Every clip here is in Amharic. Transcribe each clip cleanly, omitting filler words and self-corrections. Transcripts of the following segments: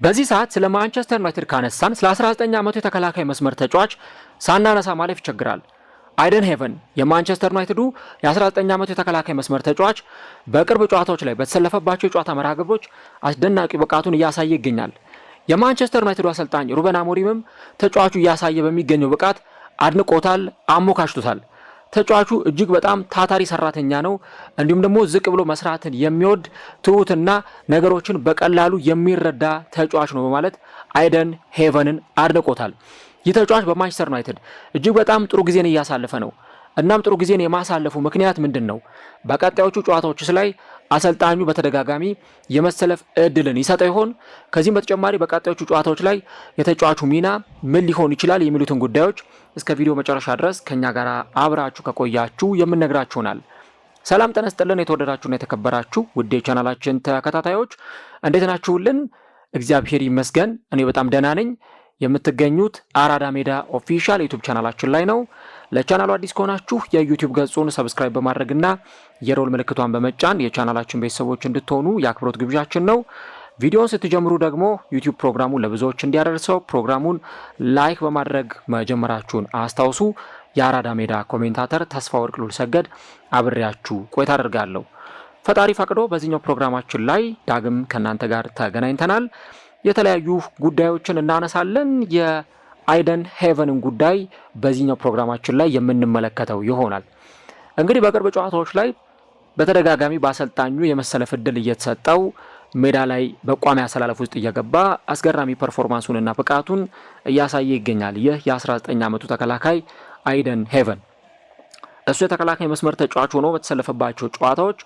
በዚህ ሰዓት ስለ ማንቸስተር ዩናይትድ ካነሳን ስለ 19 ዓመቱ የተከላካይ መስመር ተጫዋች ሳናነሳ ማለፍ ይቸግራል። አይደን ሄቨን የማንቸስተር ዩናይትዱ የ19 ዓመቱ የተከላካይ መስመር ተጫዋች በቅርብ ጨዋታዎች ላይ በተሰለፈባቸው የጨዋታ መርሃ ግብሮች አስደናቂ ብቃቱን እያሳየ ይገኛል። የማንቸስተር ዩናይትዱ አሰልጣኝ ሩበን አሞሪምም ተጫዋቹ እያሳየ በሚገኘው ብቃት አድንቆታል፣ አሞካሽቶታል። ተጫዋቹ እጅግ በጣም ታታሪ ሰራተኛ ነው። እንዲሁም ደግሞ ዝቅ ብሎ መስራትን የሚወድ ትሁትና ነገሮችን በቀላሉ የሚረዳ ተጫዋች ነው በማለት አይደን ሄቨንን አድንቆታል። ይህ ተጫዋች በማንቸስተር ዩናይትድ እጅግ በጣም ጥሩ ጊዜን እያሳለፈ ነው። እናም ጥሩ ጊዜን የማሳለፉ ምክንያት ምንድን ነው? በቀጣዮቹ ጨዋታዎችስ ላይ አሰልጣኙ በተደጋጋሚ የመሰለፍ እድልን ይሰጠው ይሆን? ከዚህም በተጨማሪ በቀጣዮቹ ጨዋታዎች ላይ የተጫዋቹ ሚና ምን ሊሆን ይችላል የሚሉትን ጉዳዮች እስከ ቪዲዮ መጨረሻ ድረስ ከኛ ጋር አብራችሁ ከቆያችሁ የምንነግራችሁናል። ሰላም ጤና ይስጥልን። የተወደዳችሁና የተከበራችሁ ውድ የቻናላችን ተከታታዮች እንዴት ናችሁልን? እግዚአብሔር ይመስገን እኔ በጣም ደህና ነኝ። የምትገኙት አራዳ ሜዳ ኦፊሻል ዩቲዩብ ቻናላችን ላይ ነው። ለቻናሉ አዲስ ከሆናችሁ የዩቲዩብ ገጹን ሰብስክራይብ በማድረግና የሮል ምልክቷን በመጫን የቻናላችን ቤተሰቦች እንድትሆኑ የአክብሮት ግብዣችን ነው። ቪዲዮውን ስትጀምሩ ደግሞ ዩቲዩብ ፕሮግራሙን ለብዙዎች እንዲያደርሰው ፕሮግራሙን ላይክ በማድረግ መጀመራችሁን አስታውሱ። የአራዳ ሜዳ ኮሜንታተር ተስፋ ወርቅ ሉልሰገድ አብሬያችሁ ቆይታ አደርጋለሁ። ፈጣሪ ፈቅዶ በዚህኛው ፕሮግራማችን ላይ ዳግም ከእናንተ ጋር ተገናኝተናል። የተለያዩ ጉዳዮችን እናነሳለን። የአይደን ሄቨንን ጉዳይ በዚህኛው ፕሮግራማችን ላይ የምንመለከተው ይሆናል። እንግዲህ በቅርብ ጨዋታዎች ላይ በተደጋጋሚ በአሰልጣኙ የመሰለፍ ዕድል እየተሰጠው ሜዳ ላይ በቋሚ አሰላለፍ ውስጥ እየገባ አስገራሚ ፐርፎርማንሱንና ብቃቱን እያሳየ ይገኛል። ይህ የ19 ዓመቱ ተከላካይ አይደን ሄቨን እሱ የተከላካይ መስመር ተጫዋች ሆኖ በተሰለፈባቸው ጨዋታዎች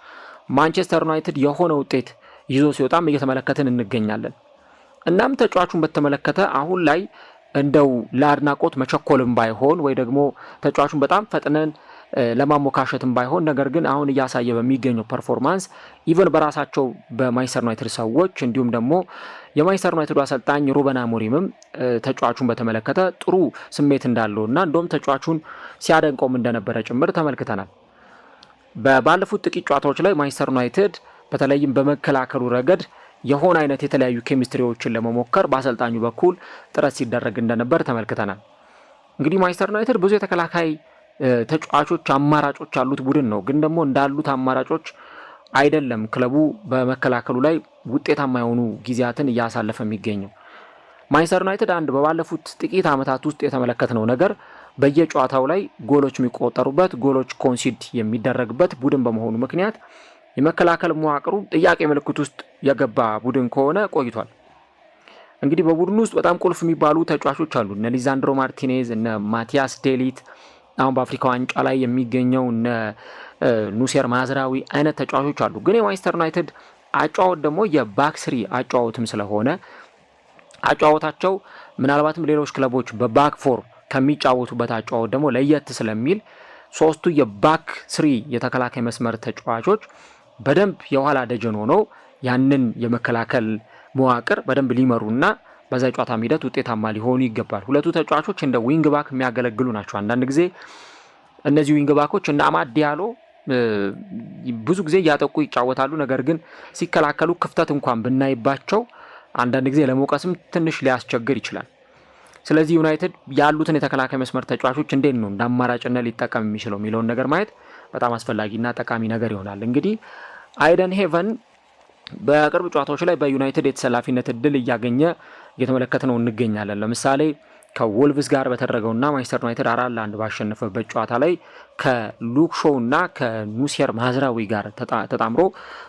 ማንቸስተር ዩናይትድ የሆነ ውጤት ይዞ ሲወጣም እየተመለከትን እንገኛለን። እናም ተጫዋቹን በተመለከተ አሁን ላይ እንደው ለአድናቆት መቸኮልም ባይሆን ወይ ደግሞ ተጫዋቹን በጣም ፈጥነን ለማሞካሸትም ባይሆን ነገር ግን አሁን እያሳየ በሚገኘው ፐርፎርማንስ ኢቨን በራሳቸው በማንቸስተር ዩናይትድ ሰዎች እንዲሁም ደግሞ የማንቸስተር ዩናይትዱ አሰልጣኝ ሩበን አሞሪምም ተጫዋቹን በተመለከተ ጥሩ ስሜት እንዳለውና እንደውም ተጫዋቹን ሲያደንቀውም እንደነበረ ጭምር ተመልክተናል። ባለፉት ጥቂት ጨዋታዎች ላይ ማንቸስተር ዩናይትድ በተለይም በመከላከሉ ረገድ የሆነ አይነት የተለያዩ ኬሚስትሪዎችን ለመሞከር በአሰልጣኙ በኩል ጥረት ሲደረግ እንደነበር ተመልክተናል። እንግዲህ ማንቸስተር ዩናይትድ ብዙ የተከላካይ ተጫዋቾች አማራጮች ያሉት ቡድን ነው። ግን ደግሞ እንዳሉት አማራጮች አይደለም ክለቡ በመከላከሉ ላይ ውጤታማ የሆኑ ጊዜያትን እያሳለፈ የሚገኘው። ማንቸስተር ዩናይትድ አንድ በባለፉት ጥቂት ዓመታት ውስጥ የተመለከትነው ነገር በየጨዋታው ላይ ጎሎች የሚቆጠሩበት ጎሎች ኮንሲድ የሚደረግበት ቡድን በመሆኑ ምክንያት የመከላከል መዋቅሩ ጥያቄ ምልክት ውስጥ የገባ ቡድን ከሆነ ቆይቷል። እንግዲህ በቡድኑ ውስጥ በጣም ቁልፍ የሚባሉ ተጫዋቾች አሉ። እነ ሊዛንድሮ ማርቲኔዝ፣ እነ ማቲያስ ዴሊት፣ አሁን በአፍሪካ ዋንጫ ላይ የሚገኘው እነ ኑሴር ማዝራዊ አይነት ተጫዋቾች አሉ። ግን የማንቸስተር ዩናይትድ አጫወት ደግሞ የባክስሪ አጫወትም ስለሆነ አጫወታቸው ምናልባትም ሌሎች ክለቦች በባክ ፎር ከሚጫወቱበት አጫወት ደግሞ ለየት ስለሚል ሶስቱ የባክ ስሪ የተከላካይ መስመር ተጫዋቾች በደንብ የኋላ ደጀን ሆነው ያንን የመከላከል መዋቅር በደንብ ሊመሩና በዛ ጨዋታ ሂደት ውጤታማ ሊሆኑ ይገባል። ሁለቱ ተጫዋቾች እንደ ዊንግ ባክ የሚያገለግሉ ናቸው። አንዳንድ ጊዜ እነዚህ ዊንግ ባኮች እንደ አማድ ዲያሎ ብዙ ጊዜ እያጠቁ ይጫወታሉ። ነገር ግን ሲከላከሉ ክፍተት እንኳን ብናይባቸው አንዳንድ ጊዜ ለመውቀስም ትንሽ ሊያስቸግር ይችላል። ስለዚህ ዩናይትድ ያሉትን የተከላካይ መስመር ተጫዋቾች እንዴት ነው እንደ አማራጭነት ሊጠቀም የሚችለው የሚለውን ነገር ማየት በጣም አስፈላጊና ጠቃሚ ነገር ይሆናል። እንግዲህ አይደን ሄቨን በቅርብ ጨዋታዎች ላይ በዩናይትድ የተሰላፊነት እድል እያገኘ እየተመለከትነው እንገኛለን። ለምሳሌ ከወልቭስ ጋር በተደረገውና ማንቸስተር ዩናይትድ 4-1 ባሸነፈበት ጨዋታ ላይ ከሉክ ሾው እና ከኑሴር ማዝራዊ ጋር ተጣምሮ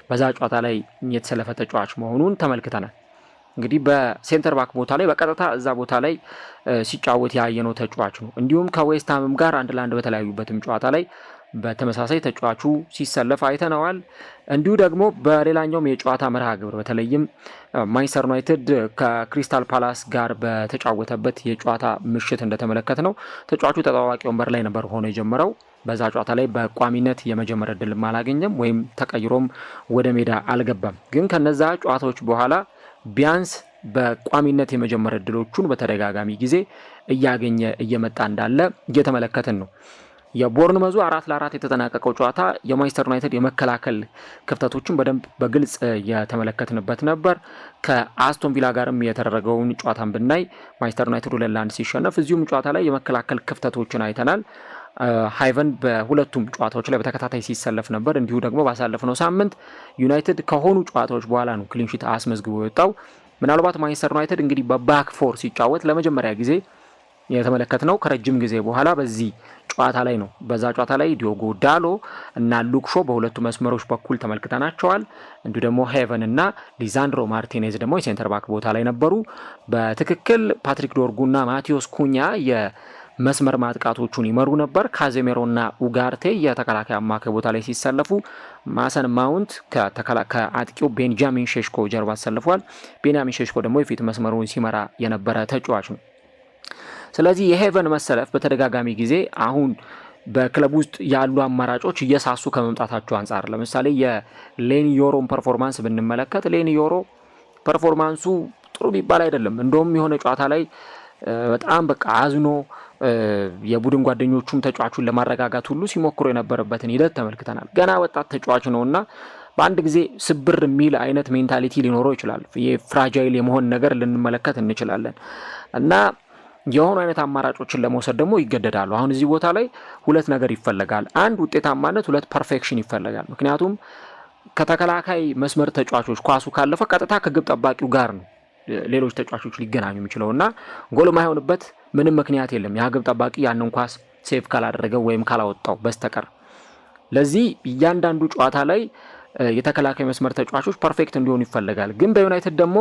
በዛ ጨዋታ ላይ የተሰለፈ ተጫዋች መሆኑን ተመልክተናል። እንግዲህ በሴንተር ባክ ቦታ ላይ በቀጥታ እዛ ቦታ ላይ ሲጫወት ያየነው ተጫዋች ነው። እንዲሁም ከዌስትሃምም ጋር 1-1 በተለያዩበትም ጨዋታ ላይ በተመሳሳይ ተጫዋቹ ሲሰለፍ አይተነዋል። እንዲሁ ደግሞ በሌላኛውም የጨዋታ መርሃ ግብር በተለይም ማንቸስተር ዩናይትድ ከክሪስታል ፓላስ ጋር በተጫወተበት የጨዋታ ምሽት እንደተመለከት ነው ተጫዋቹ ተጠባባቂ ወንበር ላይ ነበር ሆኖ የጀመረው። በዛ ጨዋታ ላይ በቋሚነት የመጀመሪያ ዕድልም አላገኘም ወይም ተቀይሮም ወደ ሜዳ አልገባም። ግን ከነዛ ጨዋታዎች በኋላ ቢያንስ በቋሚነት የመጀመሪያ ዕድሎቹን በተደጋጋሚ ጊዜ እያገኘ እየመጣ እንዳለ እየተመለከትን ነው። የቦርንመዙ 4-4 የተጠናቀቀው ጨዋታ የማንቸስተር ዩናይትድ የመከላከል ክፍተቶችን በደንብ በግልጽ የተመለከትንበት ነበር። ከአስቶን ቪላ ጋርም የተደረገውን ጨዋታን ብናይ ማንቸስተር ዩናይትድ 2-1 ሲሸነፍ እዚሁም ጨዋታ ላይ የመከላከል ክፍተቶችን አይተናል። ሃይቨን በሁለቱም ጨዋታዎች ላይ በተከታታይ ሲሰለፍ ነበር። እንዲሁ ደግሞ ባሳለፍነው ሳምንት ዩናይትድ ከሆኑ ጨዋታዎች በኋላ ነው ክሊንሺት አስመዝግቦ የወጣው። ምናልባት ማንቸስተር ዩናይትድ እንግዲህ በባክ ፎር ሲጫወት ለመጀመሪያ ጊዜ የተመለከትነው ከረጅም ጊዜ በኋላ በዚህ ጨዋታ ላይ ነው። በዛ ጨዋታ ላይ ዲዮጎ ዳሎ እና ሉክሾ በሁለቱ መስመሮች በኩል ተመልክተናቸዋል። እንዲሁ ደግሞ ሄቨን እና ሊዛንድሮ ማርቲኔዝ ደግሞ የሴንተር ባክ ቦታ ላይ ነበሩ። በትክክል ፓትሪክ ዶርጉና ማቴዎስ ኩኛ የመስመር ማጥቃቶቹን ይመሩ ነበር። ካዜሜሮና ኡጋርቴ የተከላካይ አማካይ ቦታ ላይ ሲሰለፉ፣ ማሰን ማውንት ከአጥቂው ቤንጃሚን ሼሽኮ ጀርባ ተሰልፏል። ቤንጃሚን ሼሽኮ ደግሞ የፊት መስመሩን ሲመራ የነበረ ተጫዋች ነው። ስለዚህ የሄቨን መሰለፍ በተደጋጋሚ ጊዜ አሁን በክለብ ውስጥ ያሉ አማራጮች እየሳሱ ከመምጣታቸው አንጻር ለምሳሌ የሌኒ ዮሮን ፐርፎርማንስ ብንመለከት ሌኒ ዮሮ ፐርፎርማንሱ ጥሩ ቢባል አይደለም። እንደውም የሆነ ጨዋታ ላይ በጣም በቃ አዝኖ የቡድን ጓደኞቹም ተጫዋቹን ለማረጋጋት ሁሉ ሲሞክሩ የነበረበትን ሂደት ተመልክተናል። ገና ወጣት ተጫዋች ነውና በአንድ ጊዜ ስብር የሚል አይነት ሜንታሊቲ ሊኖረው ይችላል። ፍራጃይል የመሆን ነገር ልንመለከት እንችላለን እና የሆኑ አይነት አማራጮችን ለመውሰድ ደግሞ ይገደዳሉ። አሁን እዚህ ቦታ ላይ ሁለት ነገር ይፈለጋል። አንድ ውጤታማነት፣ ሁለት ፐርፌክሽን ይፈለጋል። ምክንያቱም ከተከላካይ መስመር ተጫዋቾች ኳሱ ካለፈ ቀጥታ ከግብ ጠባቂው ጋር ነው ሌሎች ተጫዋቾች ሊገናኙ የሚችለው እና ጎል ማይሆንበት ምንም ምክንያት የለም ያ ግብ ጠባቂ ያንን ኳስ ሴቭ ካላደረገው ወይም ካላወጣው በስተቀር። ለዚህ እያንዳንዱ ጨዋታ ላይ የተከላካይ መስመር ተጫዋቾች ፐርፌክት እንዲሆኑ ይፈለጋል። ግን በዩናይትድ ደግሞ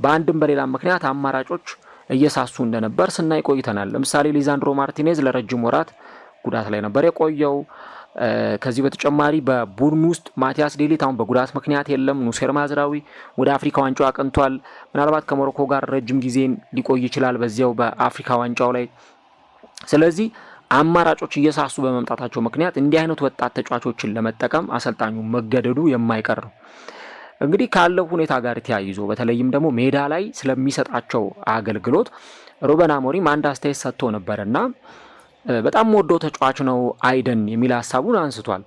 በአንድም በሌላ ምክንያት አማራጮች እየሳሱ እንደነበር ስናይ ቆይተናል። ለምሳሌ ሊዛንድሮ ማርቲኔዝ ለረጅም ወራት ጉዳት ላይ ነበር የቆየው። ከዚህ በተጨማሪ በቡድን ውስጥ ማቲያስ ዴሊት አሁን በጉዳት ምክንያት የለም። ኑሴር ማዝራዊ ወደ አፍሪካ ዋንጫው አቅንቷል። ምናልባት ከሞሮኮ ጋር ረጅም ጊዜን ሊቆይ ይችላል በዚያው በአፍሪካ ዋንጫው ላይ። ስለዚህ አማራጮች እየሳሱ በመምጣታቸው ምክንያት እንዲህ አይነት ወጣት ተጫዋቾችን ለመጠቀም አሰልጣኙ መገደዱ የማይቀር ነው። እንግዲህ ካለው ሁኔታ ጋር ተያይዞ በተለይም ደግሞ ሜዳ ላይ ስለሚሰጣቸው አገልግሎት ሩበን አሞሪም አንድ አስተያየት ሰጥቶ ነበርና በጣም ወደው ተጫዋች ነው አይደን የሚል ሀሳቡን አንስቷል።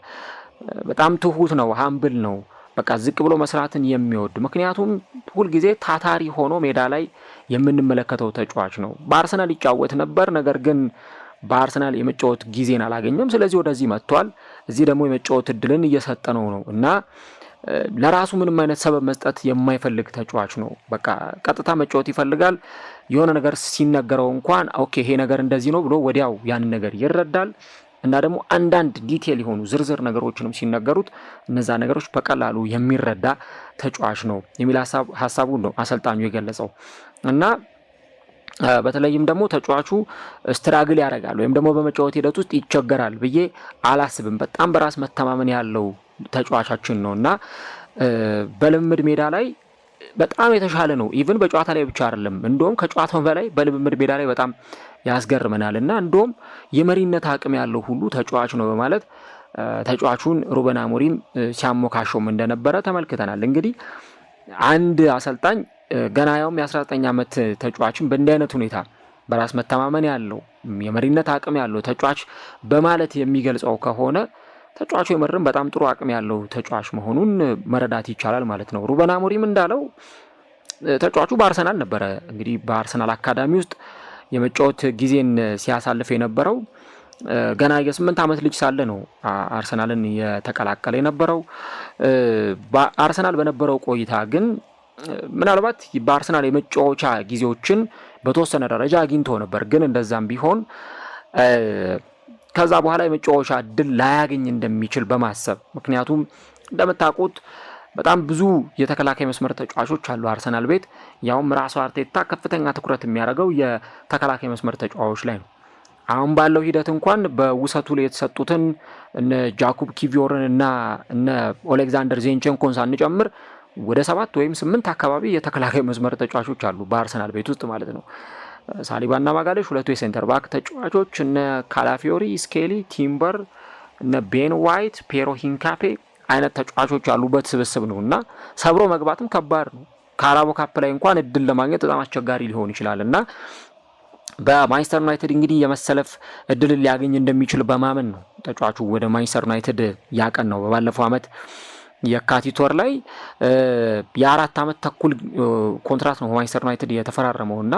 በጣም ትሁት ነው፣ ሀምብል ነው፣ በቃ ዝቅ ብሎ መስራትን የሚወድ ምክንያቱም ሁልጊዜ ታታሪ ሆኖ ሜዳ ላይ የምንመለከተው ተጫዋች ነው። በአርሰናል ይጫወት ነበር፣ ነገር ግን በአርሰናል የመጫወት ጊዜን አላገኘም። ስለዚህ ወደዚህ መጥቷል። እዚህ ደግሞ የመጫወት እድልን እየሰጠ ነው እና ለራሱ ምንም አይነት ሰበብ መስጠት የማይፈልግ ተጫዋች ነው። በቃ ቀጥታ መጫወት ይፈልጋል። የሆነ ነገር ሲነገረው እንኳን ኦኬ ይሄ ነገር እንደዚህ ነው ብሎ ወዲያው ያንን ነገር ይረዳል እና ደግሞ አንዳንድ ዲቴል የሆኑ ዝርዝር ነገሮችንም ሲነገሩት እነዛ ነገሮች በቀላሉ የሚረዳ ተጫዋች ነው የሚል ሀሳቡን ነው አሰልጣኙ የገለጸው እና በተለይም ደግሞ ተጫዋቹ ስትራግል ያደርጋል ወይም ደግሞ በመጫወት ሂደት ውስጥ ይቸገራል ብዬ አላስብም። በጣም በራስ መተማመን ያለው ተጫዋቻችን ነው እና በልምምድ ሜዳ ላይ በጣም የተሻለ ነው። ኢቭን በጨዋታ ላይ ብቻ አይደለም፣ እንደውም ከጨዋታው በላይ በልምምድ ሜዳ ላይ በጣም ያስገርመናል እና እንደውም የመሪነት አቅም ያለው ሁሉ ተጫዋች ነው በማለት ተጫዋቹን ሩበን አሞሪም ሲያሞካሸውም እንደነበረ ተመልክተናል። እንግዲህ አንድ አሰልጣኝ ገና ያውም የ19 ዓመት ተጫዋችን በእንዲህ አይነት ሁኔታ በራስ መተማመን ያለው የመሪነት አቅም ያለው ተጫዋች በማለት የሚገልጸው ከሆነ ተጫዋቹ የመረም በጣም ጥሩ አቅም ያለው ተጫዋች መሆኑን መረዳት ይቻላል ማለት ነው። ሩበን አሞሪም እንዳለው ተጫዋቹ በአርሰናል ነበረ እንግዲህ በአርሰናል አካዳሚ ውስጥ የመጫወት ጊዜን ሲያሳልፍ የነበረው ገና የ8 ዓመት ልጅ ሳለ ነው አርሰናልን የተቀላቀለ የነበረው። በአርሰናል በነበረው ቆይታ ግን ምናልባት በአርሰናል የመጫወቻ ጊዜዎችን በተወሰነ ደረጃ አግኝቶ ነበር። ግን እንደዛም ቢሆን ከዛ በኋላ የመጫወቻ እድል ላያገኝ እንደሚችል በማሰብ ምክንያቱም እንደምታውቁት በጣም ብዙ የተከላካይ መስመር ተጫዋቾች አሉ አርሰናል ቤት። ያውም ራሱ አርቴታ ከፍተኛ ትኩረት የሚያደርገው የተከላካይ መስመር ተጫዋቾች ላይ ነው። አሁን ባለው ሂደት እንኳን በውሰቱ ላይ የተሰጡትን እነ ጃኩብ ኪቪዮርን እና እነ ኦሌክዛንደር ዚንቼንኮን ሳንጨምር ወደ 7 ወይም 8 አካባቢ የተከላካይ መስመር ተጫዋቾች አሉ በአርሰናል ቤት ውስጥ ማለት ነው። ሳሊባና ማጋሌሽ ሁለቱ የሴንተር ባክ ተጫዋቾች፣ እነ ካላፊዮሪ፣ ስኬሊ፣ ቲምበር፣ እነ ቤን ዋይት፣ ፔሮ ሂንካፔ አይነት ተጫዋቾች ያሉበት ስብስብ ነው እና ሰብሮ መግባትም ከባድ ነው። ካራቦ ካፕ ላይ እንኳን እድል ለማግኘት በጣም አስቸጋሪ ሊሆን ይችላል እና በማንቸስተር ዩናይትድ እንግዲህ የመሰለፍ እድል ሊያገኝ እንደሚችል በማመን ነው ተጫዋቹ ወደ ማንቸስተር ዩናይትድ ያቀን ነው። በባለፈው አመት የካቲት ወር ላይ የ4 ዓመት ተኩል ኮንትራት ነው በማንቸስተር ዩናይትድ የተፈራረመውና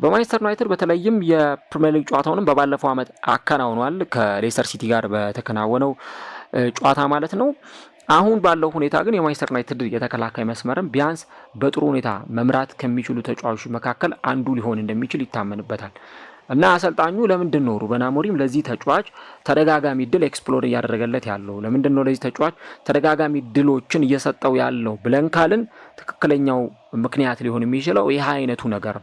በማንቸስተር ዩናይትድ በተለይም የፕሪሚየር ሊግ ጨዋታውንም በባለፈው አመት አከናውኗል ከሌስተር ሲቲ ጋር በተከናወነው ጨዋታ ማለት ነው። አሁን ባለው ሁኔታ ግን የማንቸስተር ዩናይትድ የተከላካይ መስመርን ቢያንስ በጥሩ ሁኔታ መምራት ከሚችሉ ተጫዋቾች መካከል አንዱ ሊሆን እንደሚችል ይታመንበታል እና አሰልጣኙ ለምንድን ነው ሩበን አሞሪም ለዚህ ተጫዋች ተደጋጋሚ ድል ኤክስፕሎር እያደረገለት ያለው? ለምንድን ነው ለዚህ ተጫዋች ተደጋጋሚ ድሎችን እየሰጠው ያለው ብለን ካልን ትክክለኛው ምክንያት ሊሆን የሚችለው ይህ አይነቱ ነገር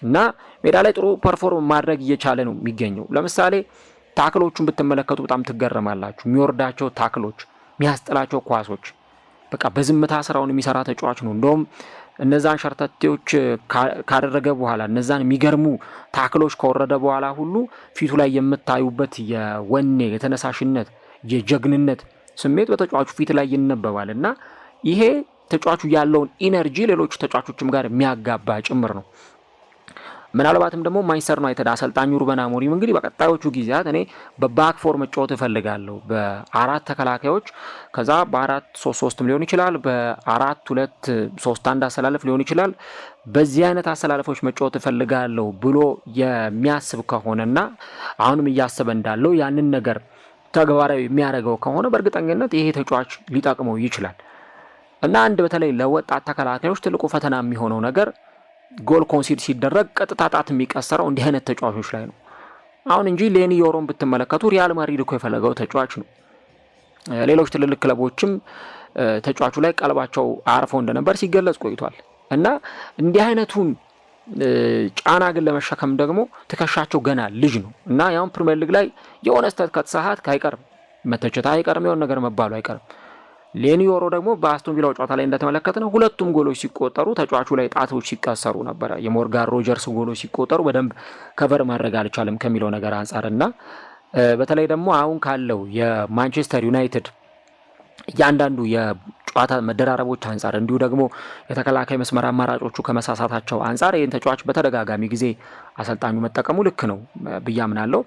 እና ሜዳ ላይ ጥሩ ፐርፎርም ማድረግ እየቻለ ነው የሚገኘው። ለምሳሌ ታክሎቹን ብትመለከቱ በጣም ትገረማላችሁ። የሚወርዳቸው ታክሎች፣ የሚያስጥላቸው ኳሶች በቃ በዝምታ ስራውን የሚሰራ ተጫዋች ነው። እንደውም እነዛን ሸርተቴዎች ካደረገ በኋላ እነዛን የሚገርሙ ታክሎች ከወረደ በኋላ ሁሉ ፊቱ ላይ የምታዩበት የወኔ የተነሳሽነት የጀግንነት ስሜት በተጫዋቹ ፊት ላይ ይነበባል እና ይሄ ተጫዋቹ ያለውን ኢነርጂ ሌሎች ተጫዋቾችም ጋር የሚያጋባ ጭምር ነው። ምናልባትም ደግሞ ማንቸስተር ዩናይትድ አሰልጣኙ ሩበን አሞሪም እንግዲህ በቀጣዮቹ ጊዜያት እኔ በባክ ፎር መጫወት እፈልጋለሁ በ4 ተከላካዮች ከዛ በ4-3-3 ሊሆን ይችላል በ4-2-3-1 አሰላለፍ ሊሆን ይችላል በዚህ አይነት አሰላለፎች መጫወት እፈልጋለሁ ብሎ የሚያስብ ከሆነና አሁንም እያሰበ እንዳለው ያንን ነገር ተግባራዊ የሚያደርገው ከሆነ በእርግጠኝነት ይሄ ተጫዋች ሊጠቅመው ይችላል እና አንድ በተለይ ለወጣት ተከላካዮች ትልቁ ፈተና የሚሆነው ነገር ጎል ኮንሲድ ሲደረግ ቀጥታ ጣት የሚቀሰረው እንዲህ አይነት ተጫዋቾች ላይ ነው አሁን እንጂ ሌኒ ዮሮን ብትመለከቱ ሪያል ማድሪድ እኮ የፈለገው ተጫዋች ነው። ሌሎች ትልልቅ ክለቦችም ተጫዋቹ ላይ ቀልባቸው አርፎ እንደነበር ሲገለጽ ቆይቷል እና እንዲህ አይነቱን ጫና ግን ለመሸከም ደግሞ ትከሻቸው ገና ልጅ ነው እና ያው ፕሪሚየር ሊግ ላይ የሆነ ስህተት ከተሳሳት አይቀርም መተቸታ አይቀርም የሆነ ነገር መባሉ አይቀርም። ሌኒ ዮሮ ደግሞ በአስቶን ቪላው ጨዋታ ላይ እንደተመለከተነው ሁለቱም ጎሎች ሲቆጠሩ ተጫዋቹ ላይ ጣቶች ሲቀሰሩ ነበር። የሞርጋን ሮጀርስ ጎሎች ሲቆጠሩ በደንብ ከቨር ማድረግ አልቻለም ከሚለው ነገር አንፃርና በተለይ ደግሞ አሁን ካለው የማንቸስተር ዩናይትድ እያንዳንዱ የጨዋታ መደራረቦች አንፃር እንዲሁ ደግሞ የተከላካይ መስመር አማራጮቹ ከመሳሳታቸው አንፃር ይህን ተጫዋች በተደጋጋሚ ጊዜ አሰልጣኙ መጠቀሙ ልክ ነው ብዬ አምናለሁ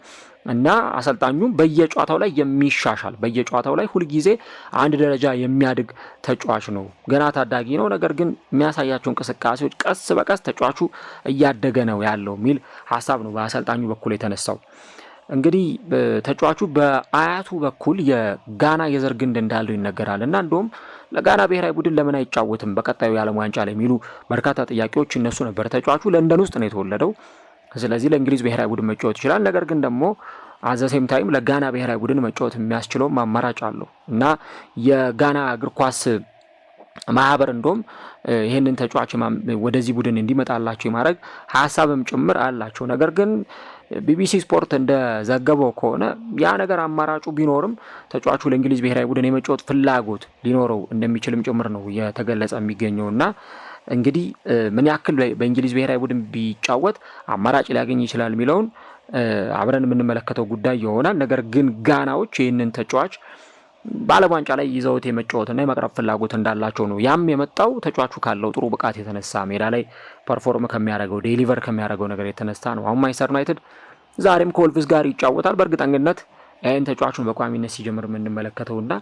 እና አሰልጣኙ በየጨዋታው ላይ የሚሻሻል በየጨዋታው ላይ ሁልጊዜ አንድ ደረጃ የሚያድግ ተጫዋች ነው። ገና ታዳጊ ነው፣ ነገር ግን የሚያሳያቸው እንቅስቃሴዎች ቀስ በቀስ ተጫዋቹ እያደገ ነው ያለው የሚል ሀሳብ ነው በአሰልጣኙ በኩል የተነሳው። እንግዲህ ተጫዋቹ በአያቱ በኩል የጋና የዘር ግንድ እንዳለው ይነገራል እና እንደውም ለጋና ብሔራዊ ቡድን ለምን አይጫወትም በቀጣዩ የዓለም ዋንጫ ላይ የሚሉ በርካታ ጥያቄዎች ይነሱ ነበር። ተጫዋቹ ለንደን ውስጥ ነው የተወለደው፣ ስለዚህ ለእንግሊዝ ብሔራዊ ቡድን መጫወት ይችላል። ነገር ግን ደግሞ አዘሴም ታይም ለጋና ብሔራዊ ቡድን መጫወት የሚያስችለው አማራጭ አለው እና የጋና እግር ኳስ ማህበር እንደውም ይህንን ተጫዋች ወደዚህ ቡድን እንዲመጣላቸው የማድረግ ሀሳብም ጭምር አላቸው። ነገር ግን ቢቢሲ ስፖርት እንደዘገበው ከሆነ ያ ነገር አማራጩ ቢኖርም ተጫዋቹ ለእንግሊዝ ብሔራዊ ቡድን የመጫወት ፍላጎት ሊኖረው እንደሚችልም ጭምር ነው የተገለጸ የሚገኘውና እንግዲህ ምን ያክል በእንግሊዝ ብሔራዊ ቡድን ቢጫወት አማራጭ ሊያገኝ ይችላል የሚለውን አብረን የምንመለከተው ጉዳይ ይሆናል። ነገር ግን ጋናዎች ይህንን ተጫዋች በዓለም ዋንጫ ላይ ይዘውት የመጫወትና የመቅረብ ፍላጎት እንዳላቸው ነው። ያም የመጣው ተጫዋቹ ካለው ጥሩ ብቃት የተነሳ ሜዳ ላይ ፐርፎርም ከሚያደርገው ዴሊቨር ከሚያደርገው ነገር የተነሳ ነው። አሁን ማንቸስተር ዩናይትድ ዛሬም ከወልቭስ ጋር ይጫወታል። በእርግጠኝነት ይህን ተጫዋቹን በቋሚነት ሲጀምር የምንመለከተውና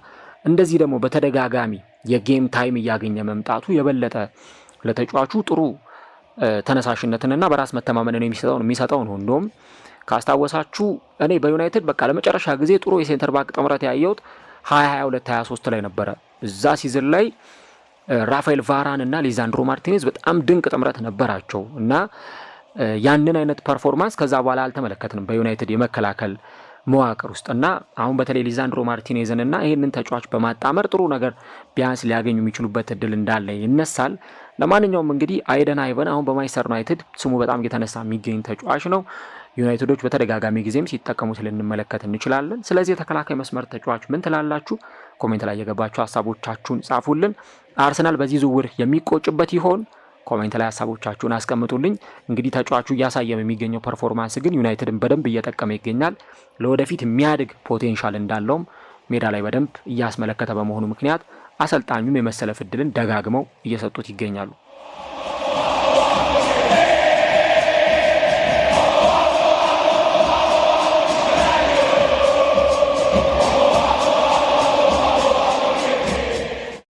እንደዚህ ደግሞ በተደጋጋሚ የጌም ታይም እያገኘ መምጣቱ የበለጠ ለተጫዋቹ ጥሩ ተነሳሽነትንና በራስ መተማመንን የሚሰጠው ነው። እንደውም ካስታወሳችሁ እኔ በዩናይትድ በቃ ለመጨረሻ ጊዜ ጥሩ የሴንተር ባክ ጥምረት ያየሁት 2022-23 ላይ ነበረ። እዛ ሲዝን ላይ ራፋኤል ቫራን እና ሊዛንድሮ ማርቲኔዝ በጣም ድንቅ ጥምረት ነበራቸው እና ያንን አይነት ፐርፎርማንስ ከዛ በኋላ አልተመለከትንም በዩናይትድ የመከላከል መዋቅር ውስጥ እና አሁን በተለይ ሊዛንድሮ ማርቲኔዝን እና ይህንን ተጫዋች በማጣመር ጥሩ ነገር ቢያንስ ሊያገኙ የሚችሉበት እድል እንዳለ ይነሳል። ለማንኛውም እንግዲህ አይደን ሃይቨን አሁን በማንቸስተር ዩናይትድ ስሙ በጣም እየተነሳ የሚገኝ ተጫዋች ነው። ዩናይትዶች በተደጋጋሚ ጊዜም ሲጠቀሙት ልንመለከት እንችላለን። ስለዚህ የተከላካይ መስመር ተጫዋች ምን ትላላችሁ? ኮሜንት ላይ የገባችሁ ሀሳቦቻችሁን ጻፉልን። አርሰናል በዚህ ዝውውር የሚቆጭበት ይሆን? ኮሜንት ላይ ሀሳቦቻችሁን አስቀምጡልኝ። እንግዲህ ተጫዋቹ እያሳየ የሚገኘው ፐርፎርማንስ ግን ዩናይትድን በደንብ እየጠቀመ ይገኛል። ለወደፊት የሚያድግ ፖቴንሻል እንዳለውም ሜዳ ላይ በደንብ እያስመለከተ በመሆኑ ምክንያት አሰልጣኙም የመሰለፍ እድልን ደጋግመው እየሰጡት ይገኛሉ።